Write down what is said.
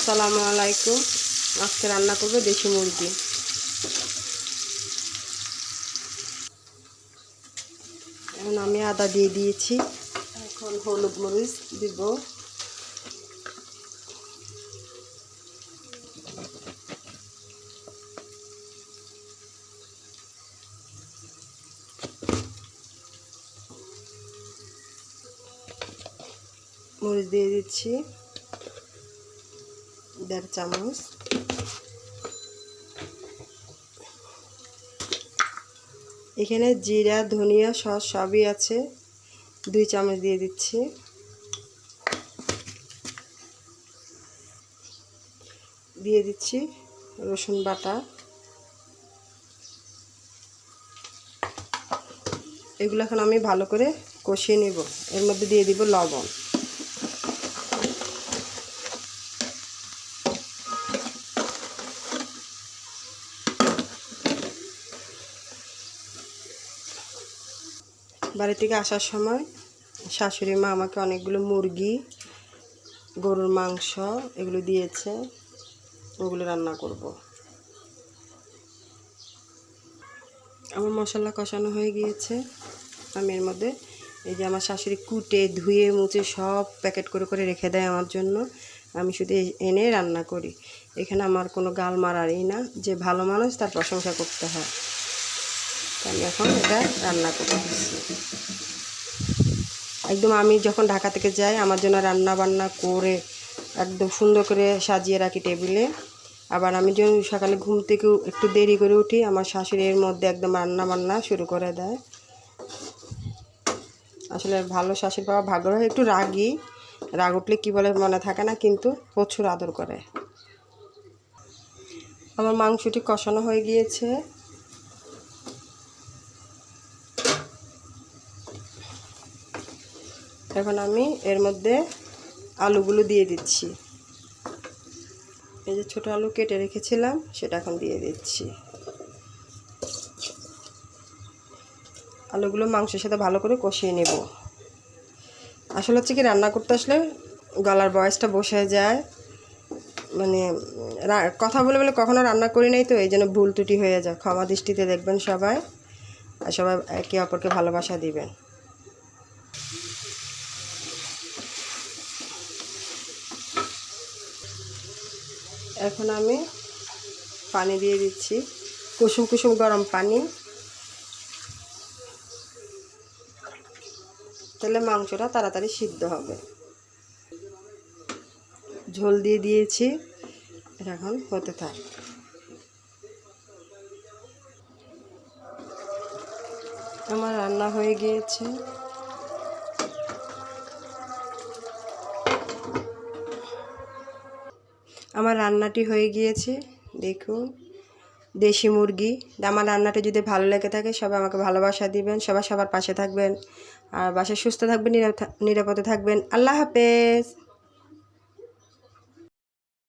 আসসালামু আলাইকুম। আজকে রান্না করব দেশি মুরগি। এখন আমি আদা দিয়ে দিয়েছি, এখন হলুদ মরিচ দিব, মরিচ দিয়ে দিচ্ছি 1.5 চামচ, এখানে জিরা ধনিয়া সস সবই আছে, 2 চামচ দিয়ে দিচ্ছি। দিয়ে দিচ্ছি রসুন বাটা, এগুলো এখন আমি ভালো করে কষিয়ে নেব। এর মধ্যে দিয়ে দিব লবণ, বাড়ি থেকে আসার সময় শাশুড়ি মা আমাকে অনেকগুলো মুরগি, গরুর মাংস এগুলো দিয়েছে, ওগুলো রান্না করব। আমার মশলা কষানো হয়ে গিয়েছে। আমি এর মধ্যে এই যে আমার শাশুড়ি কুটে ধুয়ে মুছে সব প্যাকেট করে করে রেখে দেয় আমার জন্য, আমি শুধু এনে রান্না করি। এখানে আমার কোনো গাল মারারই না, যে ভালো মানুষ তার প্রশংসা করতে হয়। আমি এখন এটা রান্না করতেছি। একদম আমি যখন ঢাকা থেকে যাই আমার জন্য রান্না বান্না করে একদম সুন্দর করে সাজিয়ে রাখি টেবিলে। আবার আমি যখন সকালে ঘুম থেকে একটু দেরি করে উঠি, আমার শাশুড়ি এর মধ্যে একদম রান্না বান্না শুরু করে দেয়। আসলে ভালো শাশুড়ি পাওয়া ভাগ্য হয়। একটু রাগী, রাগ উঠলে কী বলে মনে থাকে না, কিন্তু প্রচুর আদর করে। আমার মাংসটি কষানো হয়ে গিয়েছে, এখন আমি এর মধ্যে আলুগুলো দিয়ে দিচ্ছি। এই যে ছোটো আলু কেটে রেখেছিলাম সেটা এখন দিয়ে দিচ্ছি। আলুগুলো মাংসের সাথে ভালো করে কষিয়ে নেব। আসলে হচ্ছে কি, রান্না করতে আসলে গলার ভয়েসটা বসে যায়, মানে কথা বলে বলে কখনো রান্না করি নাই তো, এই জন্য ভুল ত্রুটি হয়ে যায়। ক্ষমা দৃষ্টিতে দেখবেন সবাই, আর সবাই একে অপরকে ভালোবাসা দিবেন। এখন আমি পানি দিয়ে দিচ্ছি, কুসুম কুসুম গরম পানি, তাহলে মাংসটা তাড়াতাড়ি সিদ্ধ হবে। ঝোল দিয়ে দিয়েছি, এটা এখন হতে থাক। আমার রান্না হয়ে গিয়েছে। আমার রান্নাটি হয়ে গিয়েছে, দেখুন দেশি মুরগি। আমার রান্নাটা যদি ভালো লেগে থাকে সবাই আমাকে ভালোবাসা দিবেন, সবাই সবার পাশে থাকবেন, আর বাসায় সুস্থ থাকবেন, নিরাপদে থাকবেন। আল্লাহ হাফেজ।